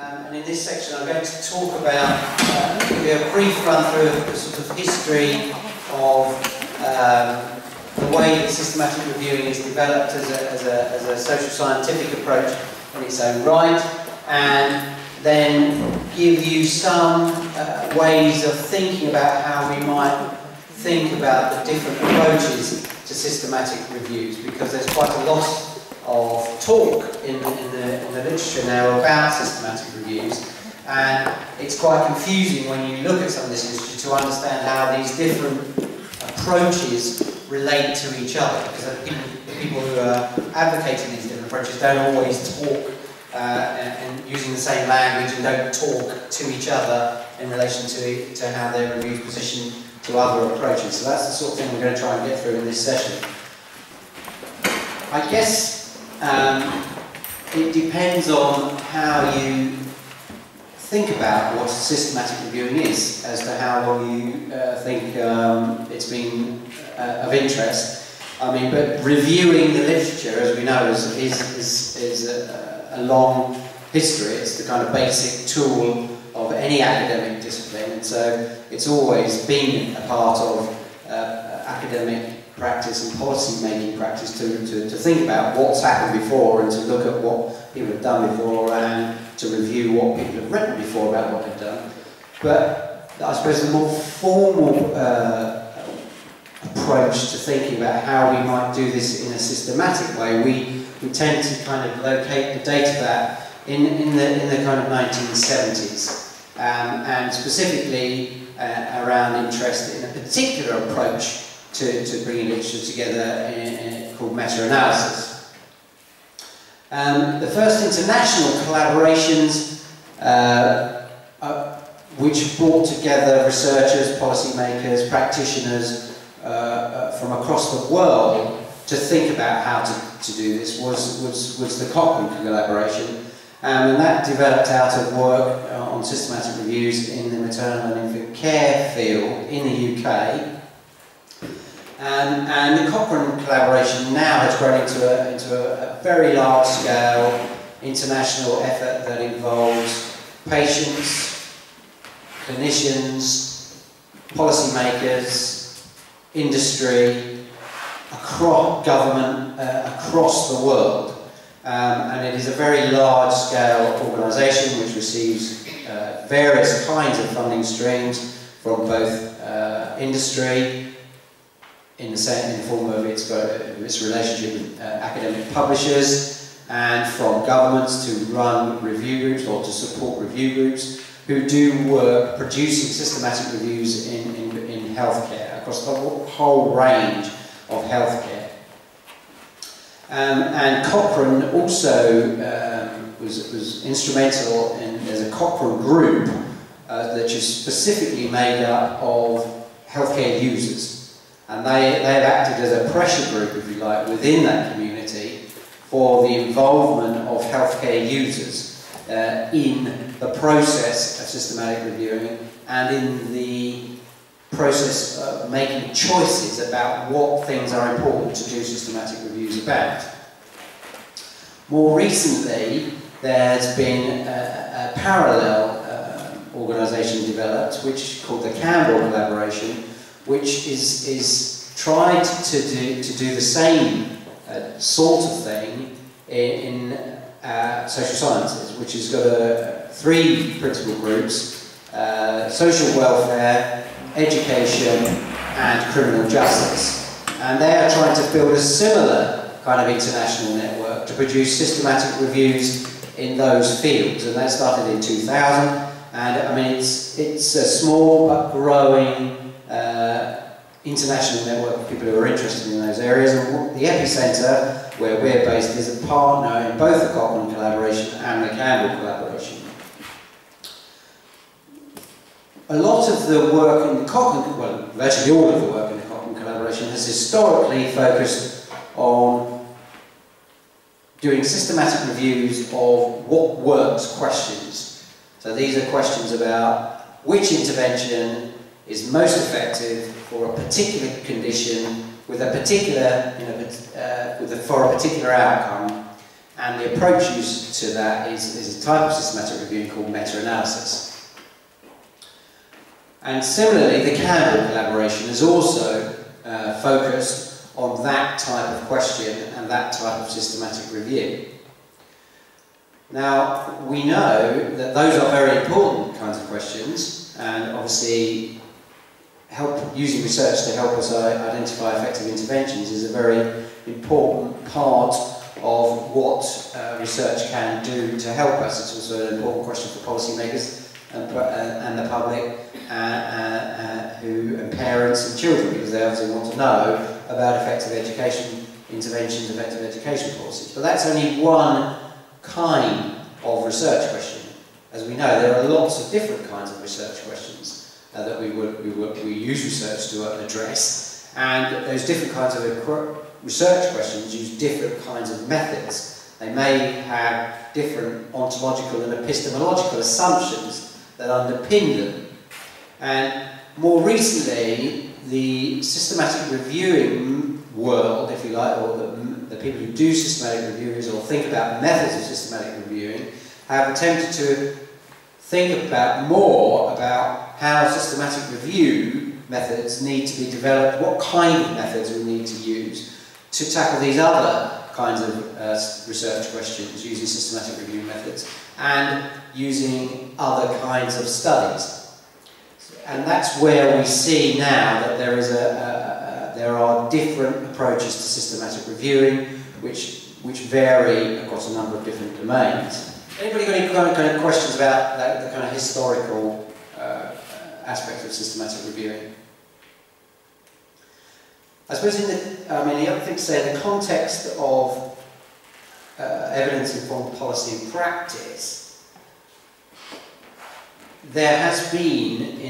And in this section I'm going to talk about, give you a brief run through of the sort of history of the way that systematic reviewing is developed as a social scientific approach in its own right, and then give you some ways of thinking about how we might think about the different approaches to systematic reviews, because there's quite a lot of talk in the literature now about systematic reviews, and it's quite confusing when you look at some of this literature to understand how these different approaches relate to each other, because the people who are advocating these different approaches don't always talk and using the same language, and don't talk to each other in relation to how their reviews position to other approaches. So that's the sort of thing we're going to try and get through in this session. I guess it depends on how you think about what systematic reviewing is as to how long you think it's been of interest. I mean, but reviewing the literature, as we know, is a long history. It's the kind of basic tool of any academic discipline, and so it's always been a part of academic practice and policy-making practice to think about what's happened before and to look at what people have done before and to review what people have written before about what they've done. But I suppose the more formal approach to thinking about how we might do this in a systematic way, we tend to kind of locate the date of that in the kind of 1970s, and specifically around interest in a particular approach to bringing literature together called meta-analysis. The first international collaborations which brought together researchers, policymakers, practitioners from across the world to think about how to do this was the Cochrane collaboration, and that developed out of work on systematic reviews in the maternal and infant care field in the UK. And the Cochrane collaboration now has grown into a very large-scale international effort that involves patients, clinicians, policymakers, industry, across government, across the world. And it is a very large-scale organisation which receives various kinds of funding streams from both industry, in the form of its relationship with academic publishers, and from governments to run review groups or to support review groups who do work producing systematic reviews in healthcare, across the whole range of healthcare. And Cochrane also was instrumental in, there's a Cochrane group that is specifically made up of healthcare users. And they have acted as a pressure group, if you like, within that community for the involvement of healthcare users in the process of systematic reviewing and in the process of making choices about what things are important to do systematic reviews about. More recently, there's been a parallel organisation developed, which called the Campbell Collaboration, which is tried to do the same sort of thing in social sciences, which has got three principal groups: social welfare, education, and criminal justice. And they are trying to build a similar kind of international network to produce systematic reviews in those fields. And that started in 2000. And I mean, it's a small but growing international network of people who are interested in those areas. And the epicentre, where we're based, is a partner in both the Cochrane collaboration and the Campbell collaboration. A lot of the work in the Cochrane, well, virtually all of the work in the Cochrane collaboration has historically focused on doing systematic reviews of what works questions. So these are questions about which intervention is most effective for a particular condition with a particular, for a particular outcome, And the approach used to that is a type of systematic reviewing called meta-analysis. And similarly, the Campbell collaboration is also focused on that type of question and that type of systematic review. Now, we know that those are very important kinds of questions, and obviously using research to help us identify effective interventions is a very important part of what research can do to help us. It's also an important question for policymakers and the public and parents and children, because they obviously want to know about effective education interventions, effective education policies. But that's only one kind of research question. As we know, there are lots of different kinds of research questions that we use research to address, and those different kinds of research questions use different kinds of methods. They may have different ontological and epistemological assumptions that underpin them. And more recently, the systematic reviewing world, if you like, or the people who do systematic reviews or think about methods of systematic reviewing, have attempted to think more about how systematic review methods need to be developed, what kind of methods we need to use to tackle these other kinds of research questions using systematic review methods and using other kinds of studies. And that's where we see now that there are different approaches to systematic reviewing which vary across a number of different domains. Anybody got any kind of questions about the kind of historical aspects of systematic reviewing? I suppose the other thing to say, in the context of evidence-informed policy and practice, there has been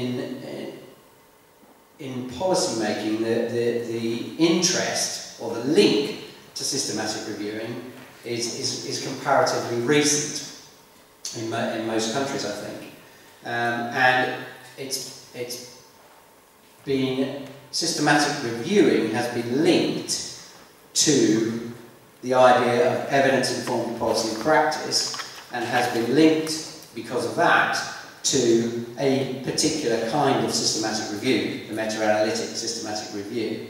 in policy making the interest or the link to systematic reviewing is comparatively recent in most countries, I think, and it's been systematic reviewing has been linked to the idea of evidence-informed policy and practice, and has been linked because of that to a particular kind of systematic review, the meta-analytic systematic review.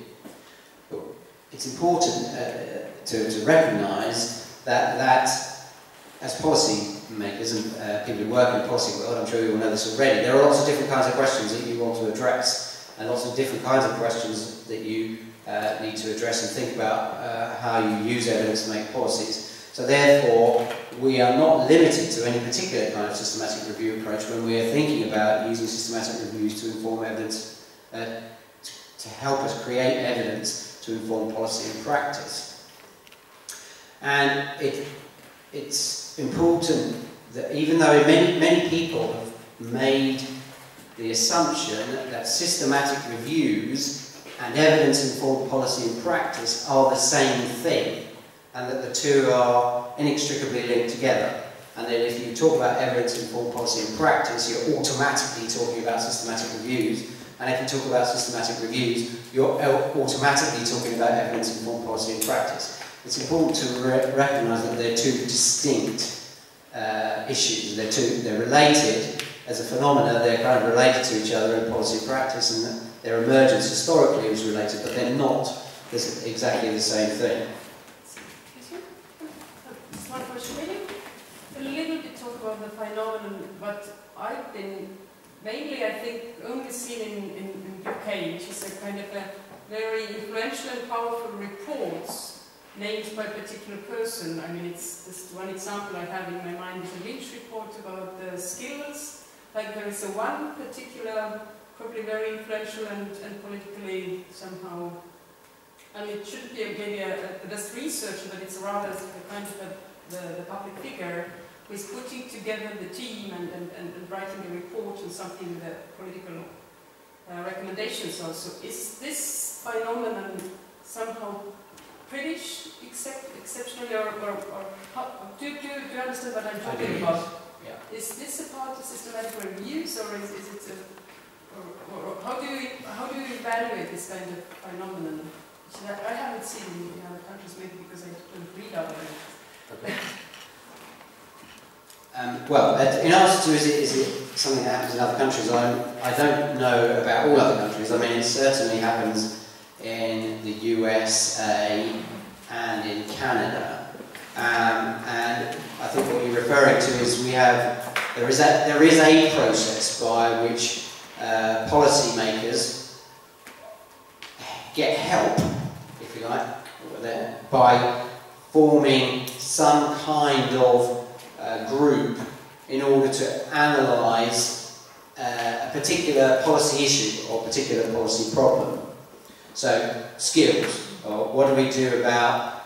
But it's important to recognise that as policy makers and people who work in the policy world, I'm sure you all know this already, there are lots of different kinds of questions that you want to address, and lots of different kinds of questions that you need to address and think about how you use evidence to make policies. So therefore, we are not limited to any particular kind of systematic review approach when we are thinking about using systematic reviews to inform evidence, to help us create evidence to inform policy and practice. And it's important that even though many people have made the assumption that systematic reviews and evidence-informed policy and practice are the same thing, and that the two are inextricably linked together, and that if you talk about evidence-informed policy and practice, you're automatically talking about systematic reviews, and if you talk about systematic reviews, you're automatically talking about evidence-informed policy and practice. It's important to recognise that they're two distinct issues. They're related as a phenomena, they're kind of related to each other in policy and practice, and that their emergence historically was related, but they're not exactly the same thing. One question, maybe a little bit talk about the phenomenon, but I've been mainly, I think, only seen in UK, which is a kind of a very influential and powerful reports named by a particular person. I mean, it's just one example I have in my mind is a Lynch report about the skills. Like there is one particular, probably very influential and politically somehow, I mean, it shouldn't be maybe a best researcher, but it's rather a kind of the public figure who is putting together the team and writing a report and something with the political recommendations also. Is this phenomenon somehow British, exceptionally, or do you understand what I'm talking about? Yeah. Is this a part of systematic reviews, or is it or how do you evaluate this kind of phenomenon? I haven't seen in other countries, maybe because I don't read about it. Okay. well, in answer to is it something that happens in other countries, I don't know about all other countries. I mean, it certainly happens in the USA and in Canada. And I think what you're referring to is there is a process by which policymakers get help, if you like, by forming some kind of group in order to analyse a particular policy issue or a particular policy problem. So, skills, or what do we do about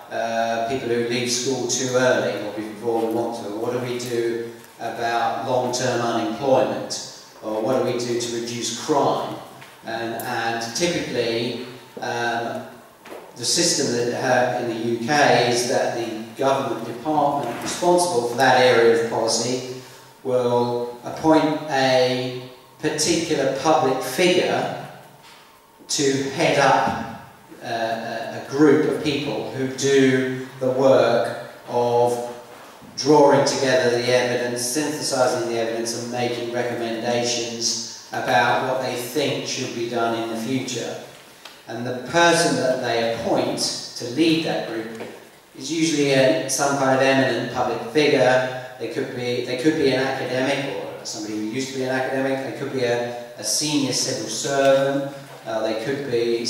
people who leave school too early or before we want to? Or what do we do about long-term unemployment? Or what do we do to reduce crime? And typically, the system that in the UK is that the government department responsible for that area of policy will appoint a particular public figure to head up a group of people who do the work of drawing together the evidence, synthesising the evidence and making recommendations about what they think should be done in the future. And the person that they appoint to lead that group is usually some kind of eminent public figure. They could be an academic or somebody who used to be an academic. They could be a senior civil servant. They could be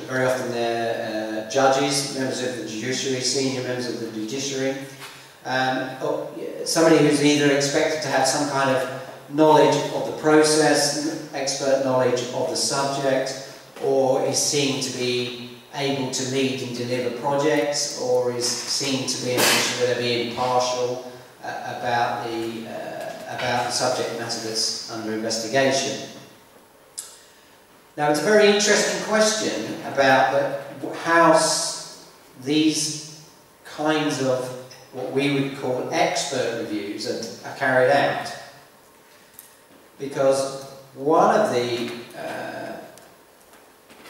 very often they're judges, members of the judiciary, senior members of the judiciary. Or somebody who's either expected to have some kind of knowledge of the process, expert knowledge of the subject, or is seen to be able to lead and deliver projects, or is seen to be in a position where they'll be impartial about the subject matter that's under investigation. Now, it's a very interesting question about how these kinds of what we would call expert reviews are carried out. Because one of the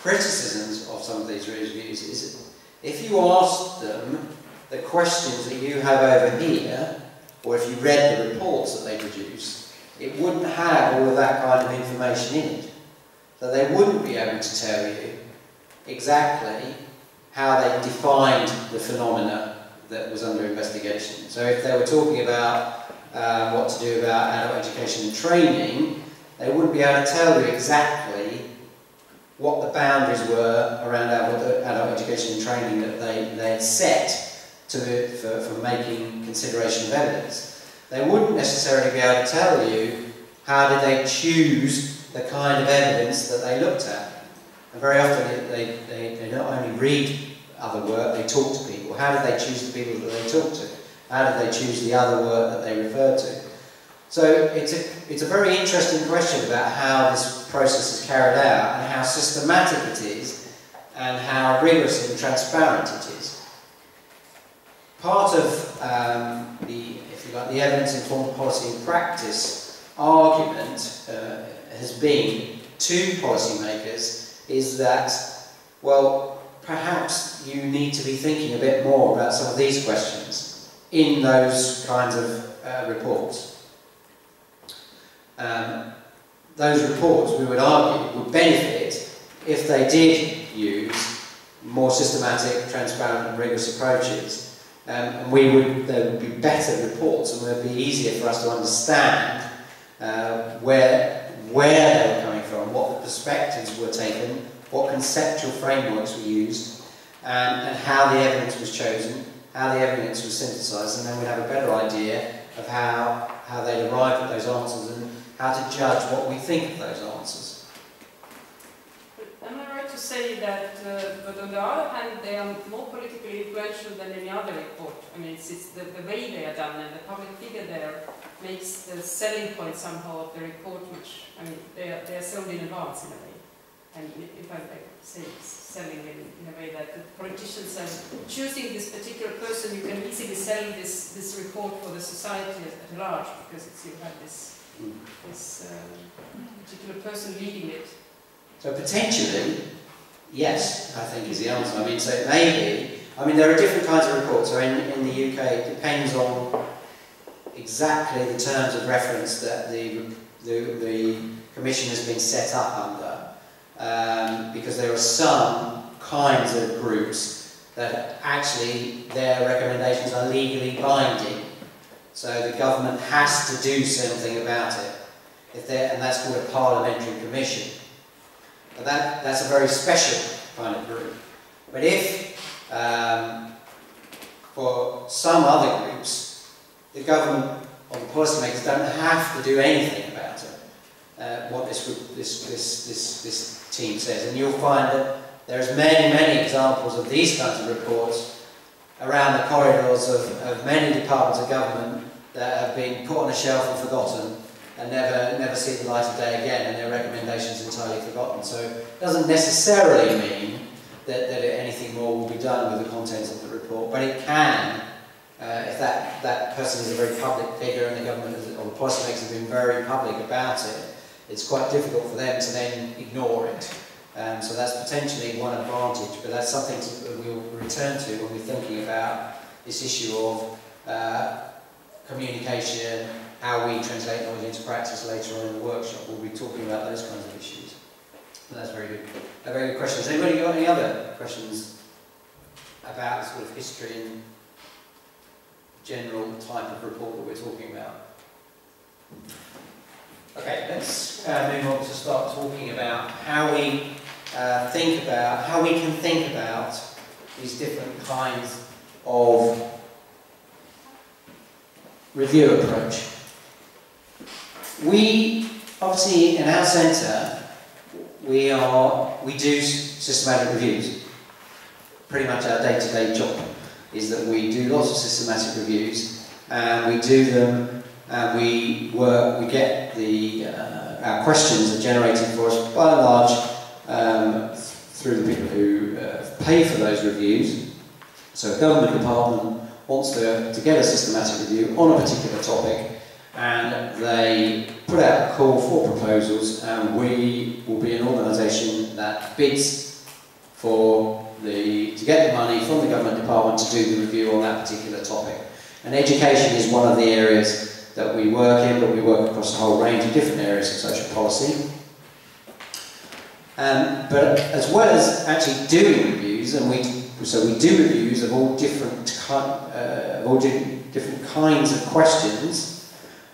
criticisms of some of these reviews is if you ask them the questions that you have over here, or if you read the reports that they produce, it wouldn't have all of that kind of information in it. So they wouldn't be able to tell you exactly how they defined the phenomena that was under investigation. So if they were talking about what to do about adult education and training, they wouldn't be able to tell you exactly what the boundaries were around adult education and training that they had set for making consideration of evidence. They wouldn't necessarily be able to tell you how did they choose the kind of evidence that they looked at. And very often they not only read other work, they talk to people. How did they choose the people that they talked to? How did they choose the other work that they referred to? So it's a very interesting question about how this process is carried out and how systematic it is and how rigorous and transparent it is. Part of the evidence-informed policy and practice argument has been to policymakers is that, well, perhaps you need to be thinking a bit more about some of these questions in those kinds of reports. Those reports, we would argue, would benefit if they did use more systematic, transparent and rigorous approaches. And there would be better reports and it would be easier for us to understand where they were coming from, what the perspectives were taken, what conceptual frameworks were used, and how the evidence was chosen, how the evidence was synthesised, and then we'd have a better idea of how they'd arrived at those answers and how to judge what we think of those answers. Am I right to say that, but on the other hand, they are more politically influential than any other report? I mean, it's the way they are done, and the public figure there makes the selling point somehow of the report, which, I mean, they are sold in advance in a way. And if I say selling in a way that the politicians are choosing this particular person, you can easily sell this report for the society at large, because you have this particular person leading it. So potentially, yes, I think is the answer. I mean, so it may be. I mean, there are different kinds of reports. So in the UK, it depends on exactly the terms of reference that the Commission has been set up under, because there are some kinds of groups that actually their recommendations are legally binding. So the government has to do something about it, and that's called a parliamentary commission. But that's a very special kind of group. But if, for some other groups, the government or the policymakers don't have to do anything about it, what this team says. And you'll find that there's many examples of these kinds of reports around the corridors of many departments of government that have been put on a shelf and forgotten and never see the light of day again, and their recommendations entirely forgotten. So it doesn't necessarily mean that anything more will be done with the contents of the report, but it can, if that person is a very public figure and the government or the policymakers have been very public about it, it's quite difficult for them to then ignore it. So that's potentially one advantage, but that's something that we'll return to when we're thinking about this issue of communication, how we translate knowledge into practice later on in the workshop. We'll be talking about those kinds of issues. But that's very good. A very good question. Has anybody got any other questions about the sort of history and general type of report that we're talking about? Okay, let's move on to start talking about how we can think about these different kinds of review approach. We obviously in our centre we do systematic reviews. Pretty much our day-to-day job is that we do lots of systematic reviews, and we do them, and we get our questions are generated for us by and large through the people who pay for those reviews. So a government department wants to get a systematic review on a particular topic, and they put out a call for proposals, and we will be an organisation that bids to get the money from the government department to do the review on that particular topic. And education is one of the areas that we work in, but we work across a whole range of different areas of social policy. But as well as actually doing reviews, and we do reviews of all different kinds of questions.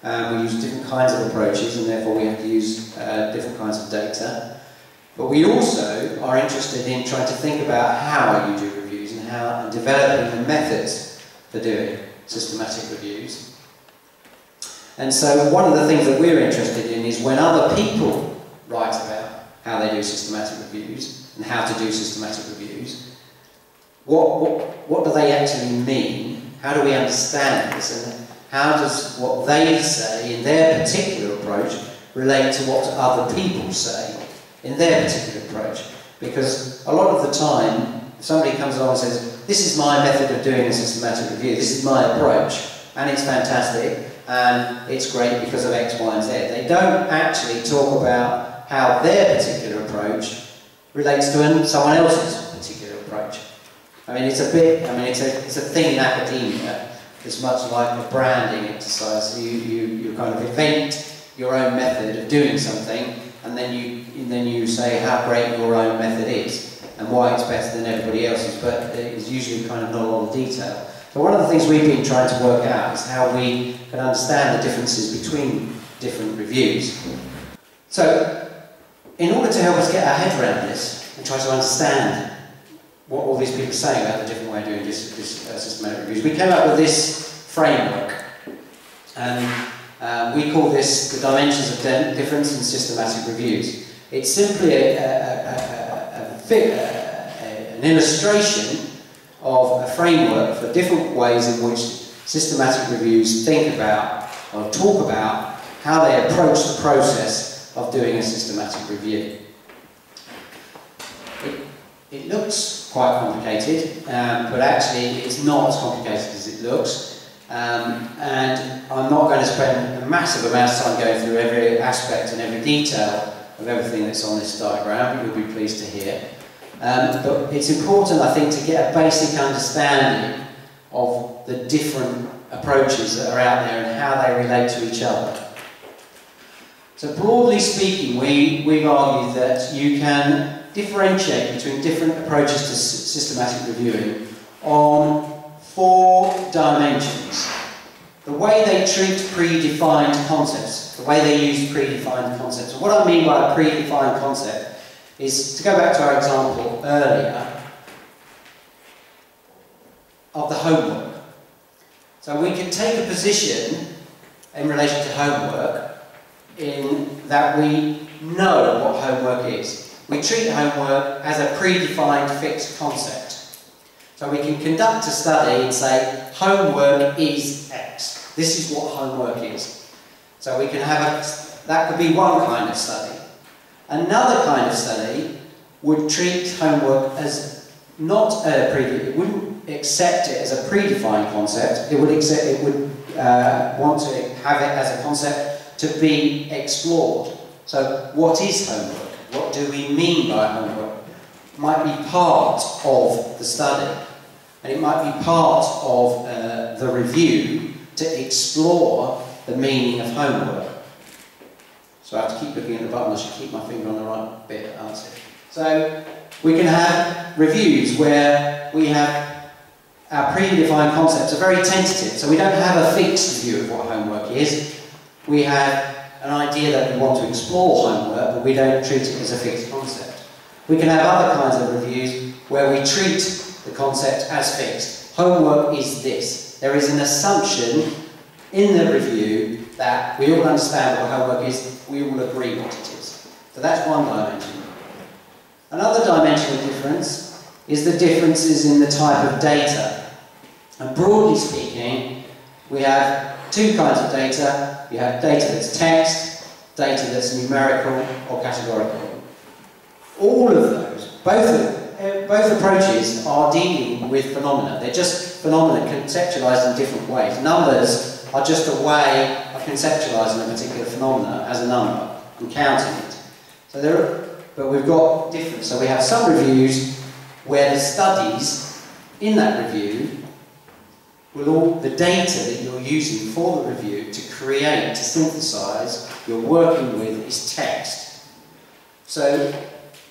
We use different kinds of approaches, and therefore we have to use different kinds of data. But we also are interested in trying to think about how you do reviews and developing the methods for doing systematic reviews. And so one of the things that we're interested in is when other people write about how they do systematic reviews and how to do systematic reviews, what do they actually mean? How do we understand this? And how does what they say in their particular approach relate to what other people say in their particular approach? Because a lot of the time, if somebody comes along and says, this is my method of doing a systematic review, this is my approach, and it's fantastic, and it's great because of X, Y, and Z. They don't actually talk about how their particular approach relates to someone else's particular approach. I mean, it's a thing in academia. It's much like a branding exercise. You kind of invent your own method of doing something, and then you say how great your own method is and why it's better than everybody else's, but it's usually kind of not a lot of detail. So one of the things we've been trying to work out is how we can understand the differences between different reviews. So in order to help us get our head around this and try to understand what all these people are saying about the different way of doing systematic reviews, we came up with this framework. We call this the dimensions of difference in systematic reviews. It's simply an illustration of a framework for different ways in which systematic reviews think about or talk about how they approach the process of doing a systematic review. It looks quite complicated, but actually it's not as complicated as it looks. And I'm not going to spend a massive amount of time going through every aspect and every detail of everything that's on this diagram, but you'll be pleased to hear. But it's important, I think, to get a basic understanding of the different approaches that are out there and how they relate to each other. So broadly speaking, we've argued that you can differentiate between different approaches to systematic reviewing on 4 dimensions. The way they treat predefined concepts, the way they use predefined concepts. And what I mean by a predefined concept is, to go back to our example earlier, of the homework. So we can take a position in relation to homework in that we know what homework is. We treat homework as a predefined fixed concept. So we can conduct a study and say, homework is X. This is what homework is. So we can have that could be one kind of study. Another kind of study would treat homework as not a it wouldn't accept it as a predefined concept. It would want to have it as a concept to be explored. So what is homework? What do we mean by homework? It might be part of the study, and it might be part of the review to explore the meaning of homework. So I have to keep looking at the button. I should keep my finger on the right bit, answer. So we can have reviews where we have our predefined concepts are very tentative, so we don't have a fixed view of what homework is. We have an idea that we want to explore homework, but we don't treat it as a fixed concept. We can have other kinds of reviews where we treat the concept as fixed. Homework is this. There is an assumption in the review that we all understand what homework is, we all agree what it is. So that's one dimension. Another dimension of difference is the differences in the type of data. And broadly speaking, we have 2 kinds of data. You have data that's text, data that's numerical or categorical. All of those, both approaches are dealing with phenomena. They're just phenomena conceptualized in different ways. Numbers are just a way of conceptualizing a particular phenomena as a number and counting it. So but we've got different. So we have some reviews where the studies in that review the data that you're using for the review to create, to synthesize, you're working with is text. So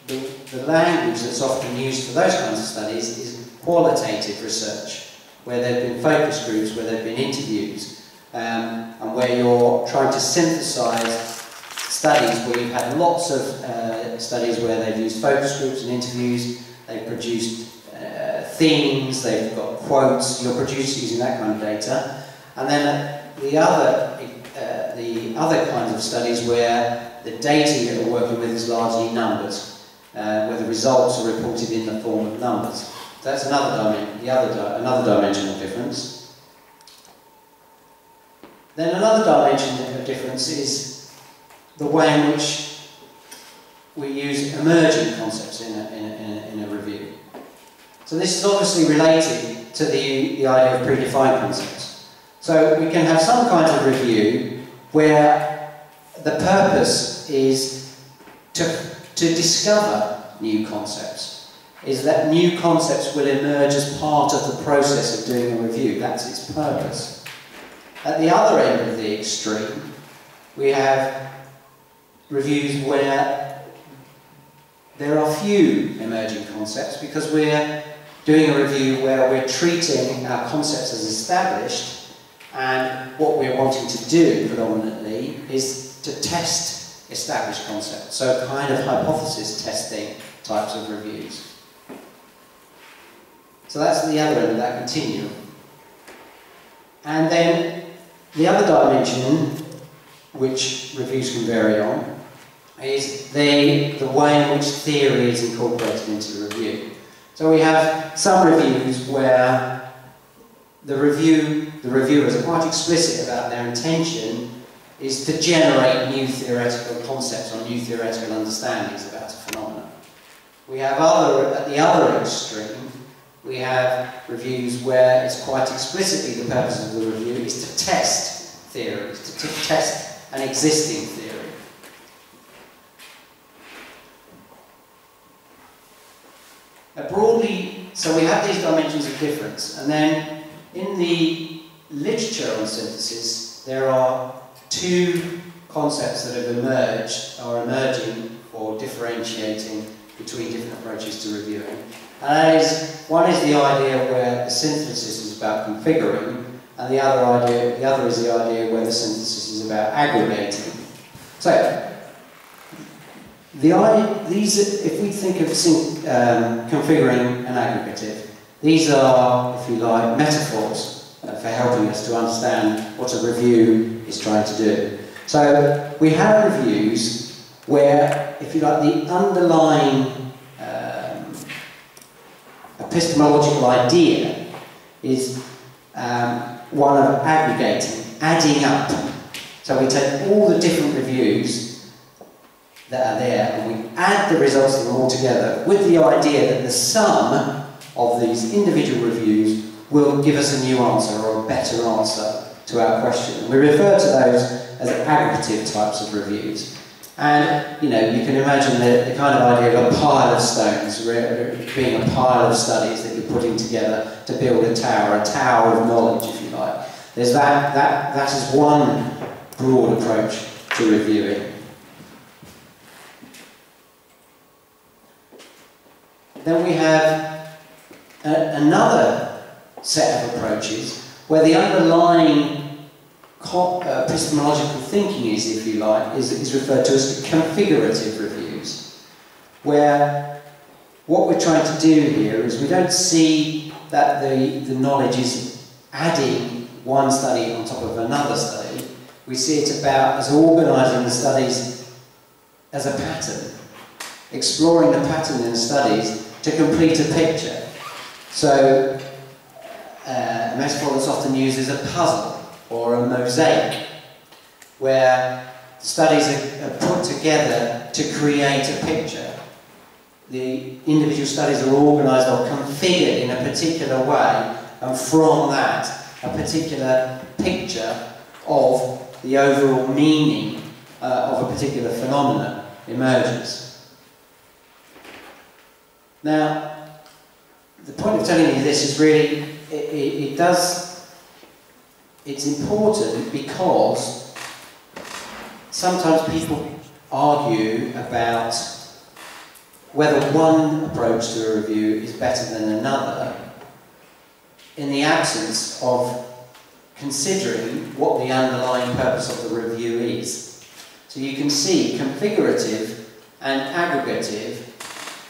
the language that's often used for those kinds of studies is qualitative research, where there have been focus groups, where there have been interviews, and where you're trying to synthesize studies where you've had lots of studies where they've used focus groups and interviews, they've produced themes, they've got quotes, you're producing using that kind of data. And then the other kinds of studies where the data you're working with is largely numbers, where the results are reported in the form of numbers. So that's another dimension of difference. Then another dimension of difference is the way in which we use emerging concepts in a review. So this is obviously related to the idea of predefined concepts. So we can have some kinds of review where the purpose is to discover new concepts, is that new concepts will emerge as part of the process of doing a review. That's its purpose. At the other end of the extreme, we have reviews where there are few emerging concepts because we're doing a review where we're treating our concepts as established, and what we're wanting to do predominantly is to test established concepts, so kind of hypothesis testing types of reviews. So that's the other end of that continuum. And then the other dimension which reviews can vary on is the way in which theory is incorporated into the review. So we have some reviews where the reviewers are quite explicit about their intention is to generate new theoretical concepts or new theoretical understandings about a phenomenon. We have at the other extreme, we have reviews where it's quite explicitly the purpose of the review is to test theories, to test an existing theory. Broadly, so we have these dimensions of difference, and then in the literature on synthesis, there are two concepts that have emerged, are emerging or differentiating between different approaches to reviewing. And one is the idea where the synthesis is about configuring, and the other is the idea where the synthesis is about aggregating. So, if we think of configuring and aggregative, these are, if you like, metaphors for helping us to understand what a review is trying to do. So, we have reviews where, if you like, the underlying epistemological idea is one of aggregating, adding up. So we take all the different reviews that are there and we add the results of them all together with the idea that the sum of these individual reviews will give us a new answer or a better answer to our question. We refer to those as aggregative types of reviews. And, you know, you can imagine the kind of idea of a pile of stones being a pile of studies that you're putting together to build a tower of knowledge, if you like. There's that is one broad approach to reviewing. Then we have another set of approaches where the underlying epistemological thinking is, if you like, is referred to as configurative reviews, where what we're trying to do here is we don't see that the knowledge is adding one study on top of another study. We see it about as organising the studies as a pattern, exploring the pattern in the studies to complete a picture. So, a metaphor that's often used is a puzzle or a mosaic, where studies are put together to create a picture. The individual studies are organised or configured in a particular way, and from that, a particular picture of the overall meaning of a particular phenomenon emerges. Now, the point of telling you this is really, it's important because sometimes people argue about whether one approach to a review is better than another in the absence of considering what the underlying purpose of the review is. So you can see configurative and aggregative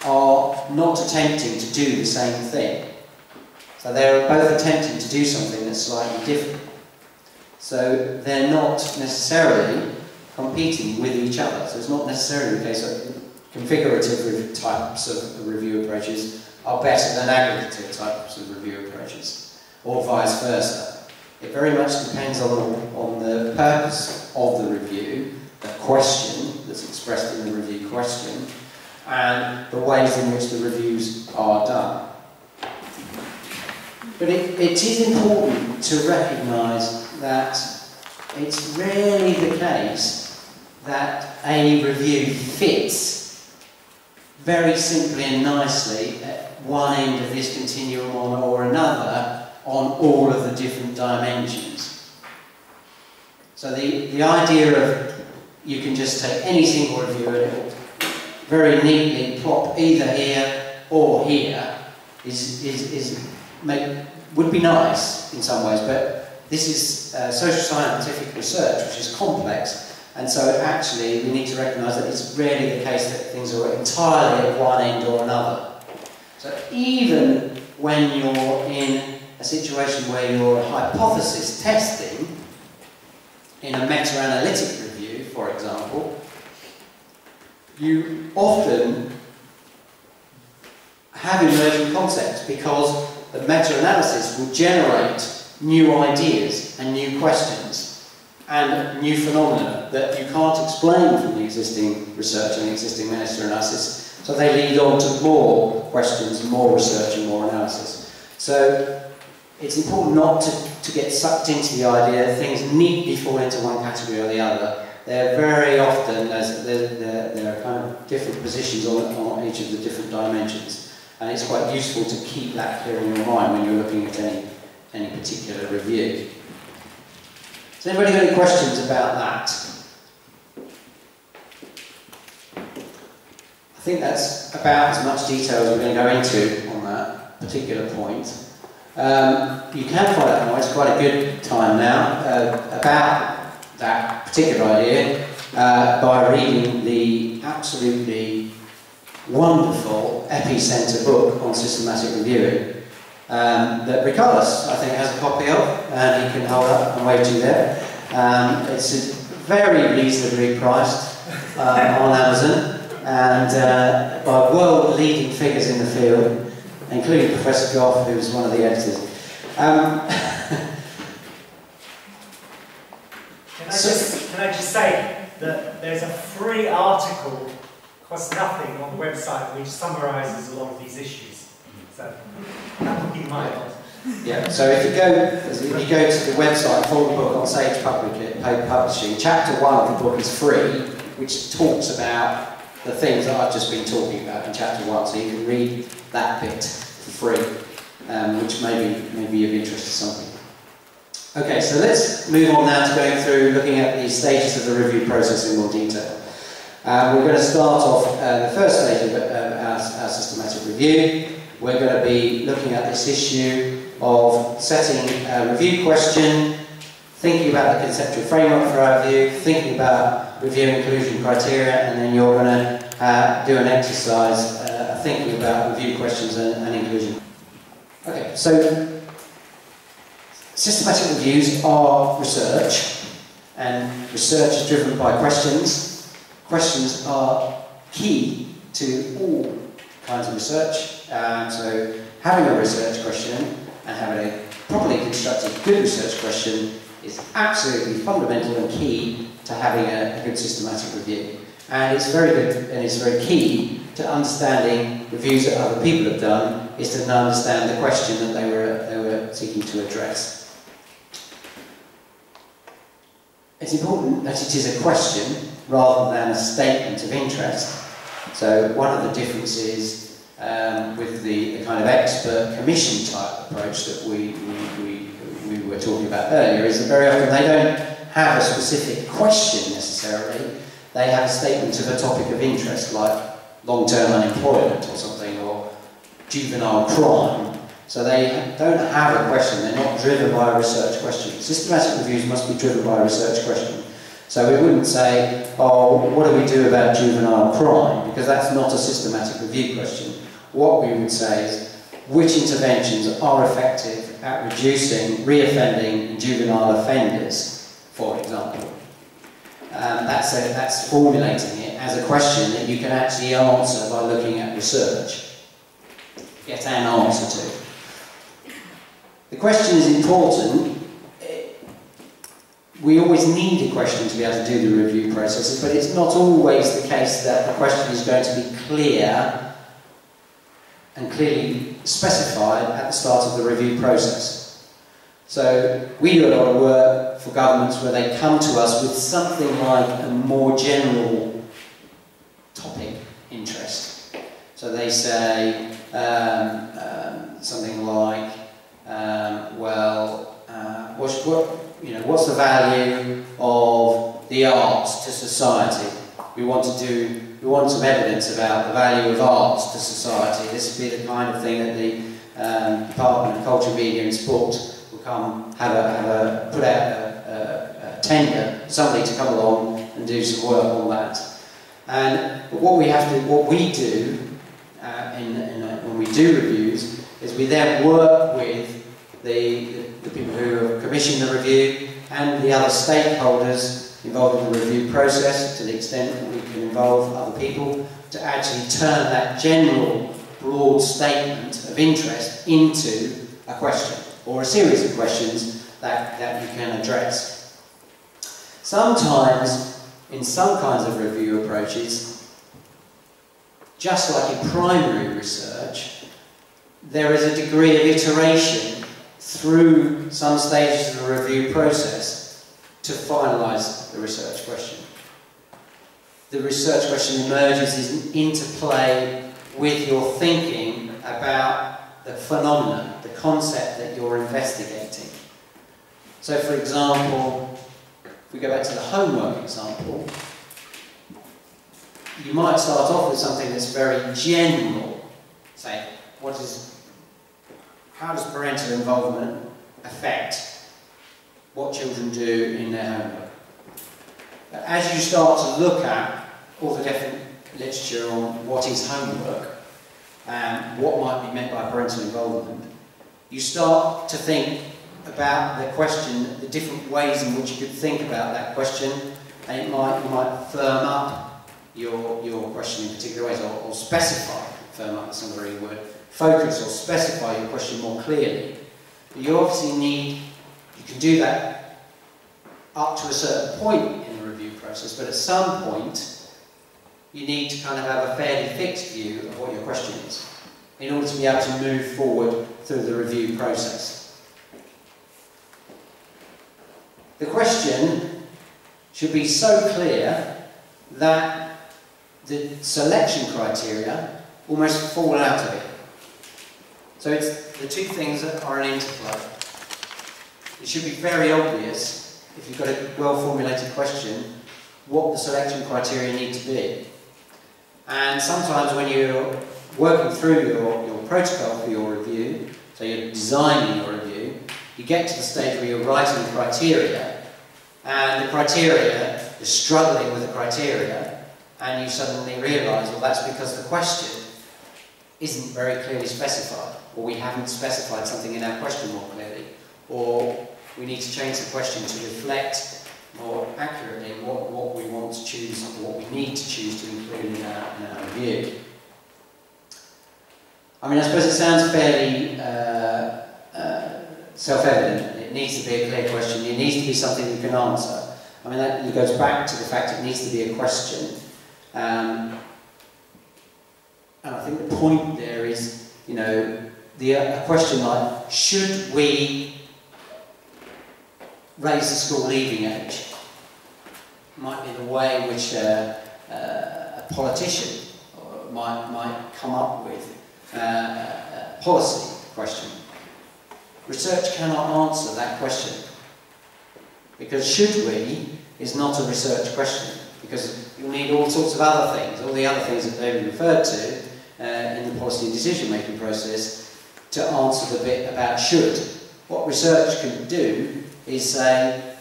are not attempting to do the same thing. So they're both attempting to do something that's slightly different. So they're not necessarily competing with each other. So it's not necessarily the case that configurative types of review approaches are better than aggregative types of review approaches, or vice versa. It very much depends on the purpose of the review, the question that's expressed in the review question, and the ways in which the reviews are done. But it is important to recognise that it's rarely the case that a review fits very simply and nicely at one end of this continuum or another on all of the different dimensions. So the idea of you can just take any single review and it will very neatly plop either here or here would be nice in some ways, but this is social scientific research which is complex, and so actually we need to recognise that it's rarely the case that things are entirely at one end or another. So even when you're in a situation where you're hypothesis testing, in a meta-analytic review, for example, you often have emerging concepts because the meta-analysis will generate new ideas and new questions and new phenomena that you can't explain from the existing research and the existing meta-analysis. So they lead on to more questions, more research and more analysis. So it's important not to get sucked into the idea that things neatly fall into one category or the other. They're very often, there are kind of different positions on each of the different dimensions. And it's quite useful to keep that clear in your mind when you're looking at any particular review. Has anybody got any questions about that? I think that's about as much detail as we're going to go into on that particular point. You can find out more, it's quite a good time now, about that particular idea by reading the absolutely wonderful epicenter book on systematic reviewing that Ricardos, I think, has a copy of, and he can hold up and wave to you there. It's very reasonably priced on Amazon, and by world-leading figures in the field, including Professor Gough, who was one of the editors. Can I just say that there's a free article, costs nothing, on the website which summarises a lot of these issues. So that would be my answer. Yeah, so if you go to the website for the book on Sage Publishing, chapter 1 of the book is free, which talks about the things that I've just been talking about in chapter 1, so you can read that bit for free, which may be of interest to something. Okay, so let's move on now to going through looking at the stages of the review process in more detail. We're going to start off the first stage of our systematic review. We're going to be looking at this issue of setting a review question, thinking about the conceptual framework for our review, thinking about review inclusion criteria, and then you're going to do an exercise thinking about review questions and inclusion. Okay, so systematic reviews are research, and research is driven by questions. Questions are key to all kinds of research. So having a research question and having a properly constructed good research question is absolutely fundamental and key to having a good systematic review. And it's very good, and it's very key to understanding reviews that other people have done, is to understand the question that they were seeking to address. It's important that it is a question rather than a statement of interest. So one of the differences with the kind of expert commission type approach that we were talking about earlier is that very often they don't have a specific question necessarily. They have a statement of a topic of interest, like long-term unemployment or something, or juvenile crime. So they don't have a question, they're not driven by a research question. Systematic reviews must be driven by a research question. So we wouldn't say, oh, what do we do about juvenile crime? Because that's not a systematic review question. What we would say is, which interventions are effective at reducing reoffending juvenile offenders, for example. That's formulating it as a question that you can actually answer by looking at research. Get an answer to. The question is important. We always need a question to be able to do the review processes, but it's not always the case that the question is going to be clear and clearly specified at the start of the review process. So we do a lot of work for governments where they come to us with something like a more general topic interest. So they say something like, what's the value of the arts to society? We want some evidence about the value of arts to society. This would be the kind of thing that the Department of Culture, Media and Sport will come put out a tender, somebody to come along and do some work on that. And what we do when we do reviews is we then work with the people who have commissioned the review and the other stakeholders involved in the review process, to the extent that we can involve other people, to actually turn that general broad statement of interest into a question or a series of questions that you can address. Sometimes, in some kinds of review approaches, just like in primary research, there is a degree of iteration through some stages of the review process to finalise the research question. The research question emerges as an interplay with your thinking about the phenomenon, the concept that you're investigating. So for example, if we go back to the homework example, you might start off with something that's very general. Say, how does parental involvement affect what children do in their homework? But as you start to look at all the different literature on what is homework and what might be meant by parental involvement, you start to think about the question, the different ways in which you could think about that question, and you might firm up your question in particular ways, or specify, firm up is not a very word, focus or specify your question more clearly. But you obviously need, you can do that up to a certain point in the review process, but at some point you need to kind of have a fairly fixed view of what your question is in order to be able to move forward through the review process. The question should be so clear that the selection criteria almost fall out of it. So it's the two things that are an interplay. It should be very obvious, if you've got a well-formulated question, what the selection criteria need to be. And sometimes when you're working through your protocol for your review, so you're designing your review, you get to the stage where you're writing criteria, and the criteria, you're struggling with the criteria, and you suddenly realise, well, that's because the question isn't very clearly specified, or we haven't specified something in our question more clearly, or we need to change the question to reflect more accurately what we want to choose, or what we need to choose to include in our review. I mean, I suppose it sounds fairly self-evident. It needs to be a clear question. It needs to be something you can answer. I mean, that goes back to the fact it needs to be a question. And I think the point there is, you know, a question like, should we raise the school leaving age? Might be the way in which a politician might come up with a policy question. Research cannot answer that question, because should we is not a research question, because you'll need all sorts of other things, all the other things that David referred to in the policy and decision-making process to answer the bit about should. What research can do is say,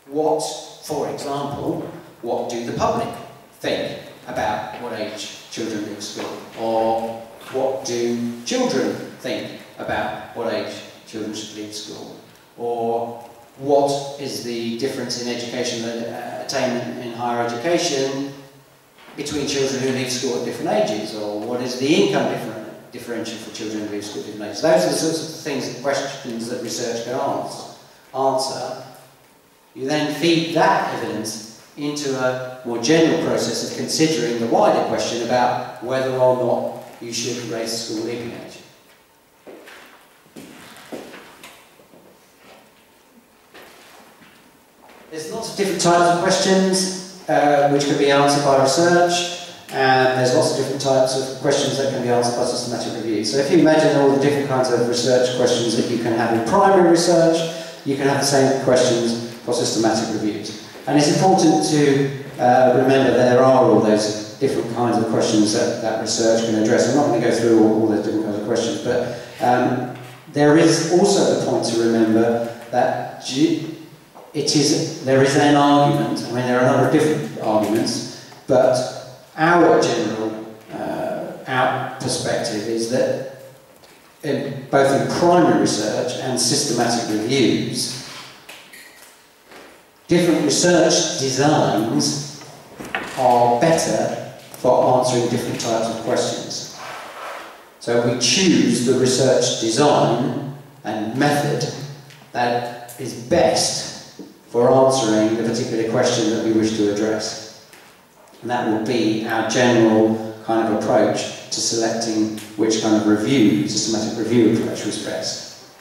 what, for example, what do the public think about what age children leave school? Or what do children think about what age children should leave school? Or what is the difference in education attainment in higher education between children who leave school at different ages? Or what is the income differential for children who leave school at different ages? Those are the sorts of things, questions that research can answer. You then feed that evidence into a more general process of considering the wider question about whether or not you should raise the school leaving age. There's lots of different types of questions which can be answered by research, and there's lots of different types of questions that can be answered by systematic review. So if you imagine all the different kinds of research questions that you can have in primary research, you can have the same questions for systematic reviews. And it's important to remember there are all those different kinds of questions that research can address. I'm not going to go through all the different kinds of questions, but there is also the point to remember that there is an argument. I mean, there are a number of different arguments, but our general our perspective is that both in primary research and systematic reviews, different research designs are better for answering different types of questions. So we choose the research design and method that is best for answering the particular question that we wish to address. And that will be our general kind of approach to selecting which kind of review, systematic review approach was best.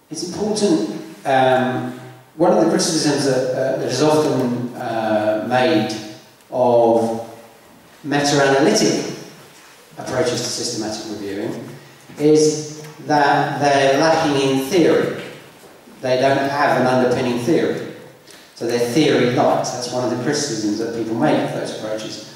It's important, one of the criticisms that is often made of meta-analytic approaches to systematic reviewing is that they're lacking in theory. They don't have an underpinning theory. So they're theory light. That's one of the criticisms that people make of those approaches.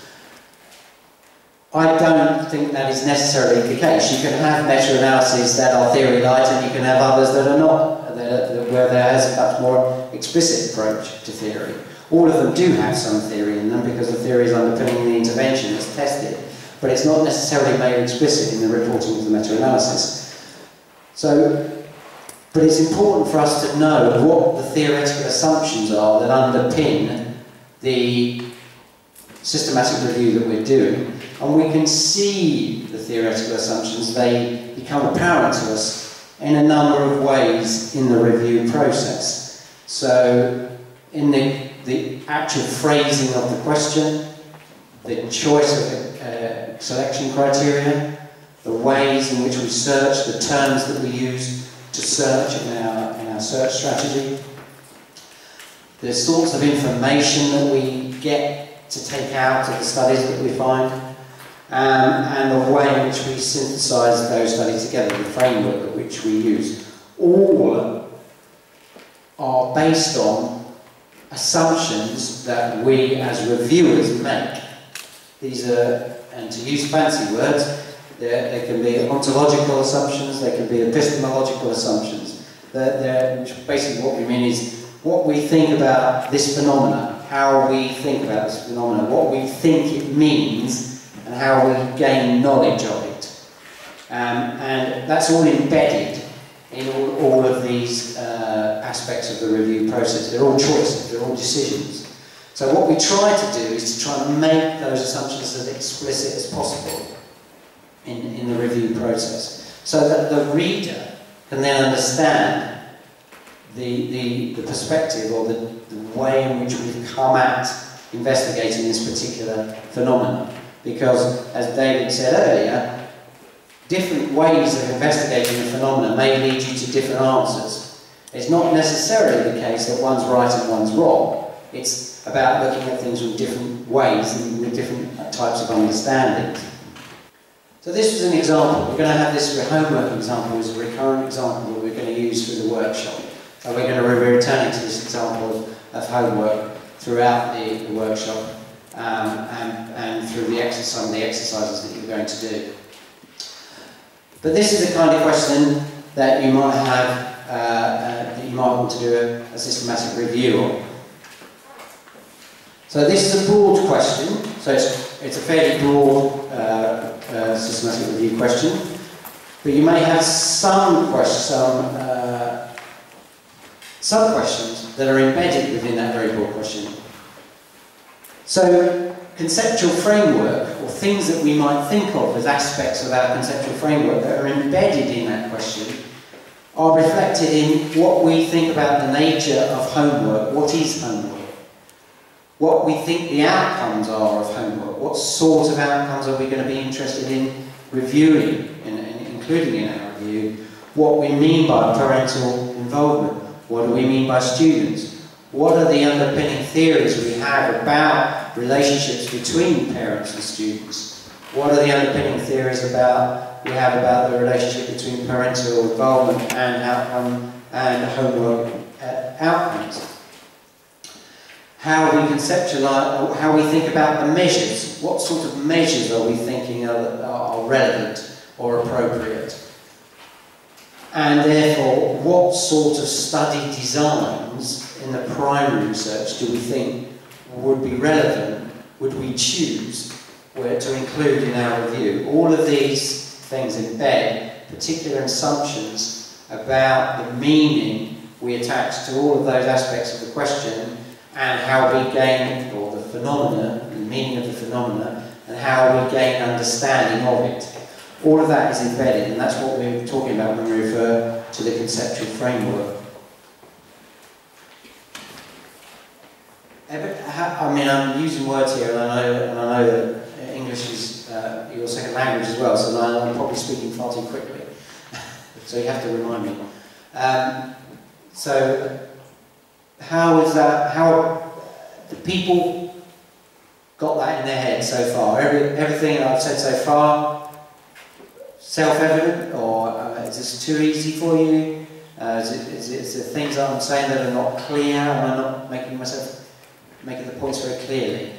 I don't think that is necessarily the case. You can have meta-analyses that are theory light, and you can have others that are not, where there is a much more explicit approach to theory. All of them do have some theory in them because the theory is underpinning the intervention that's tested, but it's not necessarily made explicit in the reporting of the meta-analysis. So, but it's important for us to know what the theoretical assumptions are that underpin the systematic review that we're doing, and we can see the theoretical assumptions. They become apparent to us in a number of ways in the review process. So, in the actual phrasing of the question, the choice of selection criteria, the ways in which we search, the terms that we use to search in our search strategy, the sorts of information that we get to take out of the studies that we find, and the way in which we synthesize those studies together, the framework which we use. All are based on assumptions that we as reviewers make. These are, and to use fancy words, they can be ontological assumptions, they can be epistemological assumptions. Which basically what we mean is what we think about this phenomena, how we think about this phenomena, what we think it means, and how we gain knowledge of it. And that's all embedded in all of these aspects of the review process. They're all choices, they're all decisions. So what we try to do is to try and make those assumptions as explicit as possible in the review process, so that the reader can then understand the perspective or the way in which we've come at investigating this particular phenomenon. Because, as David said earlier, different ways of investigating a phenomenon may lead you to different answers. It's not necessarily the case that one's right and one's wrong. It's about looking at things with different ways and with different types of understandings. So this was an example. We're going to have this homework example as a recurrent example that we're going to use through the workshop. So we're going to be returning to this example of homework throughout the workshop and through some of the exercises that you're going to do. But this is the kind of question that you might have, that you might want to do a systematic review on. So this is a broad question, so it's a fairly broad systematic review question, but you may have some sub-questions that are embedded within that very broad question. So conceptual framework, or things that we might think of as aspects of our conceptual framework that are embedded in that question, are reflected in what we think about the nature of homework. What is homework? What we think the outcomes are of homework. What sort of outcomes are we going to be interested in reviewing, including in our review? What we mean by parental involvement. What do we mean by students? What are the underpinning theories we have about relationships between parents and students? What are the underpinning theories we have about the relationship between parental involvement and homework outcomes? How we conceptualize, how we think about the measures. What sort of measures are we thinking are relevant or appropriate? And therefore, what sort of study designs in the primary research do we think would be relevant, would we choose to include in our review? All of these things embed particular assumptions about the meaning we attach to all of those aspects of the question, and how we gain, or the phenomena, the meaning of the phenomena, and how we gain understanding of it. All of that is embedded, and that's what we're talking about when we refer to the conceptual framework. I mean, I'm using words here, and I know that English is your second language as well, so I'm probably speaking far too quickly. So you have to remind me. So how is that? How the people got that in their head so far? Everything that I've said so far, self-evident, or is this too easy for you? Is it things that I'm saying that are not clear? Am I not making the points very clearly?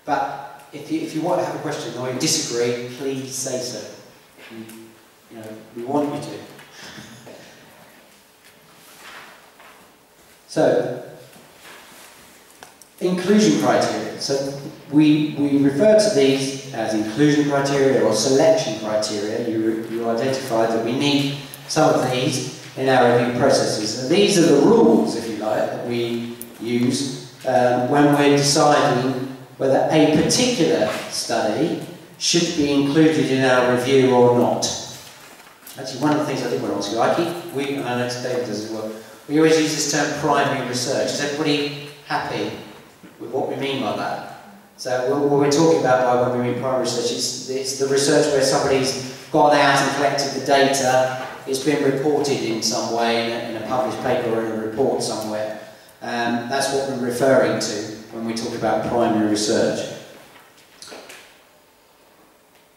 But if you want to have a question or you disagree, please say so. You know, we want you to. So, inclusion criteria. So we refer to these as inclusion criteria or selection criteria. You identified that we need some of these in our review processes. And these are the rules, if you like, that we use when we're deciding whether a particular study should be included in our review or not. Actually, one of the things I did want to ask you, and I know David does as well, we always use this term primary research. Is everybody happy with what we mean by that? So what we're talking about by when we mean primary research, it's the research where somebody's gone out and collected the data, it's been reported in some way in a published paper or in a report somewhere. That's what we're referring to when we talk about primary research.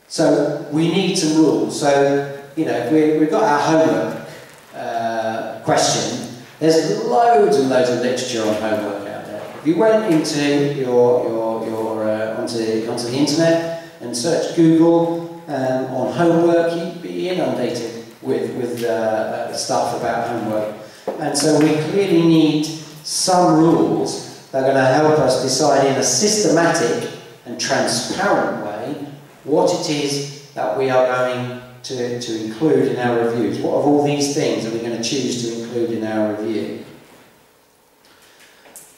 So we need some rules. So, you know, we've got our homework question. There's loads and loads of literature on homework out there. If you went into onto the internet and searched Google on homework, you'd be inundated with stuff about homework. And so we clearly need some rules that are going to help us decide in a systematic and transparent way what it is that we are going to include in our reviews. What of all these things are we going to choose to include in our review?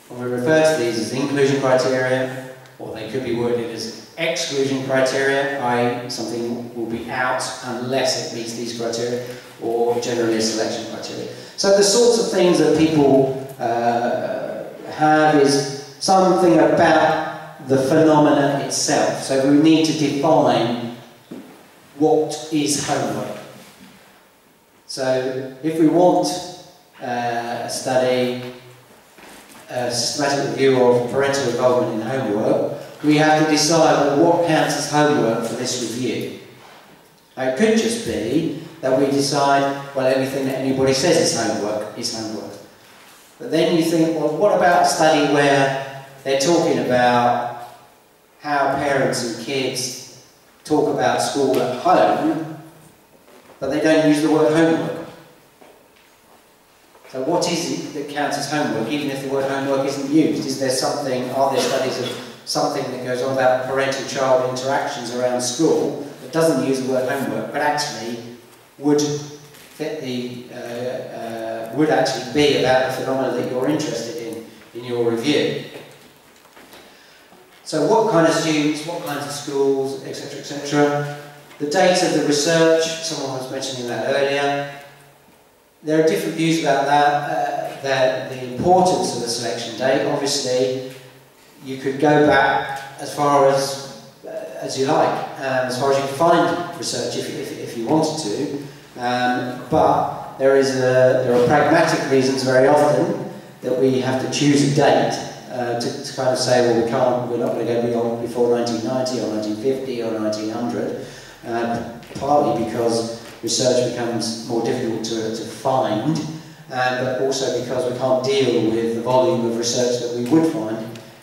When we refer to these as inclusion criteria, or they could be worded as exclusion criteria, i.e. something will be out unless it meets these criteria, or generally a selection criteria. So the sorts of things that people have is something about the phenomenon itself. So we need to define what is homework. So if we want a study, a systematic review of parental involvement in homework, we have to decide, well, what counts as homework for this review. Now, it could just be that we decide, well, everything that anybody says is homework is homework. But then you think, well, what about a study where they're talking about how parents and kids talk about school at home, but they don't use the word homework? So what is it that counts as homework, even if the word homework isn't used? Is there something, are there studies of something that goes on about parental-child interactions around school that doesn't use the word homework, but actually would fit the, would actually be about the phenomena that you're interested in your review? So what kind of students, what kinds of schools, etc., etc. The date of the research, someone was mentioning that earlier. There are different views about that, the importance of the selection date. Obviously, you could go back as far as you like, as far as you can find research if you wanted to. But there are pragmatic reasons very often that we have to choose a date to kind of say, well, we're not going to go beyond before 1990 or 1950 or 1900, partly because research becomes more difficult to find, but also because we can't deal with the volume of research that we would find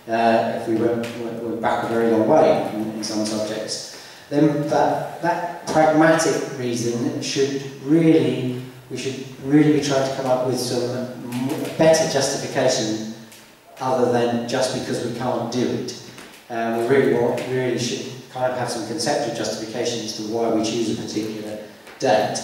if we went back a very long way in some subjects. Then that pragmatic reason should really be trying to come up with some better justification other than just because we can't do it. We really should kind of have some conceptual justification as to why we choose a particular date.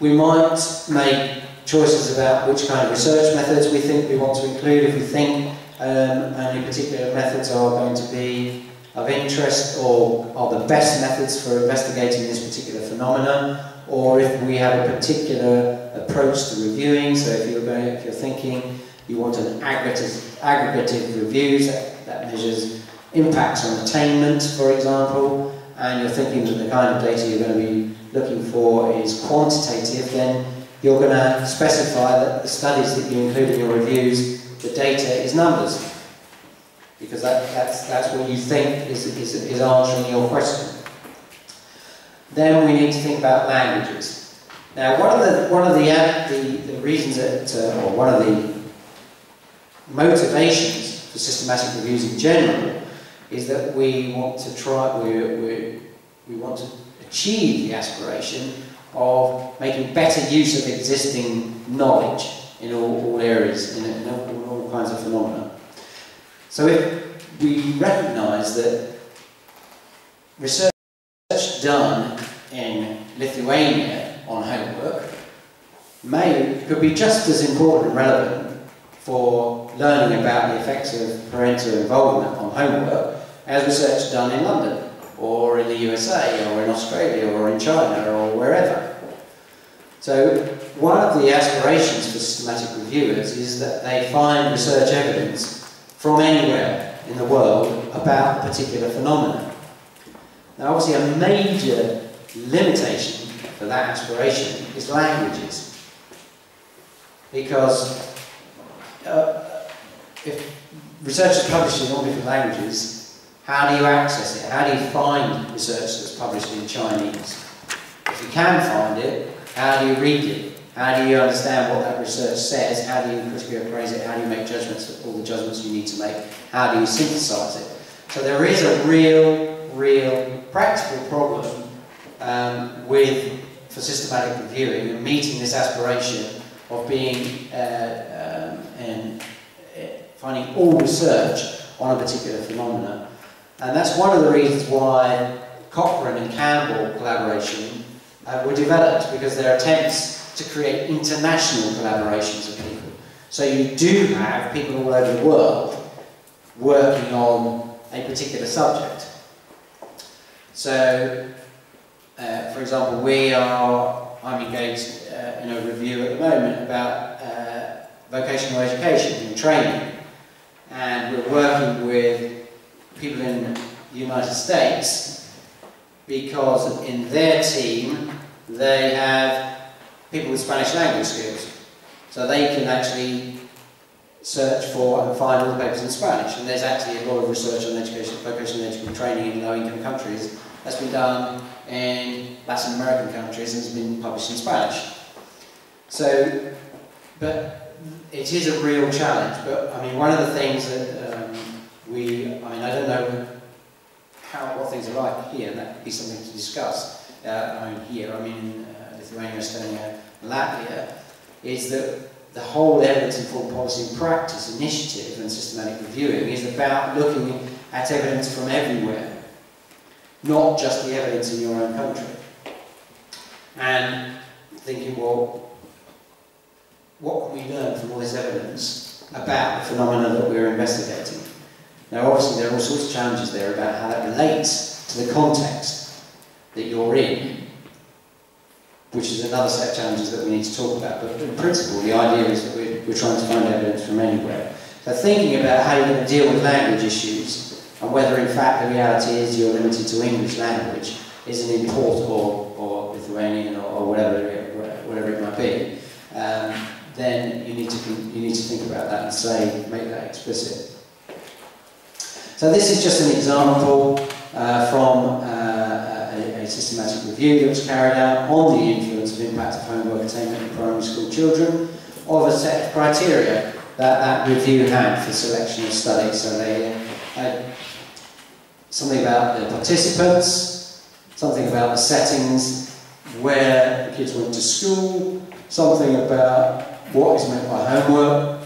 We might make choices about which kind of research methods we think we want to include. If we think only particular methods are going to be of interest or are the best methods for investigating this particular phenomenon, or if we have a particular approach to reviewing. So if you're thinking you want an aggregative reviews that measures impacts on attainment, for example, and you're thinking that the kind of data you're going to be looking for is quantitative, then you're going to specify that the studies that you include in your reviews, the data is numbers, because that's what you think is answering your question. Then we need to think about languages. Now, one of the reasons that, or one of the motivations for systematic reviews in general, is that we want to we want to achieve the aspiration of making better use of existing knowledge in all areas, in all kinds of phenomena. So if we recognise that research done in Lithuania on homework could be just as important and relevant for learning about the effects of parental involvement on homework as research done in London, or in the USA, or in Australia, or in China, or wherever. So one of the aspirations for systematic reviewers is that they find research evidence from anywhere in the world about a particular phenomenon. Now obviously a major limitation for that aspiration is languages. Because if research is published in all different languages, how do you access it? How do you find research that's published in Chinese? If you can find it, how do you read it? How do you understand what that research says? How do you critically appraise it? How do you make judgments, all the judgments you need to make? How do you synthesize it? So there is a real practical problem for systematic reviewing and meeting this aspiration of being and finding all research on a particular phenomenon. And that's one of the reasons why Cochrane and Campbell collaboration were developed, because they're attempts to create international collaborations of people. So you do have people all over the world working on a particular subject. So, for example, I'm engaged in a review at the moment about vocational education and training, and we're working with people in the United States because in their team they have people with Spanish language skills, so they can actually search for and find all the papers in Spanish. And there's actually a lot of research on vocational education training in low-income countries that's been done in Latin American countries and has been published in Spanish. So, but it is a real challenge. But I mean, one of the things that I don't know what things are like here, and that could be something to discuss. In Lithuania, Estonia, Latvia, is that the whole evidence-informed policy and practice initiative and systematic reviewing is about looking at evidence from everywhere, not just the evidence in your own country. And thinking, well, what can we learn from all this evidence about the phenomena that we're investigating? Now, obviously, there are all sorts of challenges there about how that relates to the context that you're in, which is another set of challenges that we need to talk about. But in principle, the idea is that we're trying to find evidence from anywhere. So thinking about how you're going to deal with language issues, and whether in fact the reality is you're limited to English language, is an import or Lithuanian or whatever it might be, then you need to think about that and make that explicit. So this is just an example from a systematic review that was carried out on the influence of impact of homework attainment in primary school children, of a set of criteria that review had for selection of studies. So they had something about the participants, something about the settings where the kids went to school, something about what is meant by homework,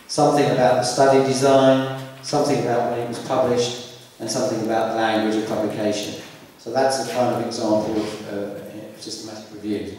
something about the study design, something about when it was published, and something about the language of publication. So that's a kind of example of systematic review.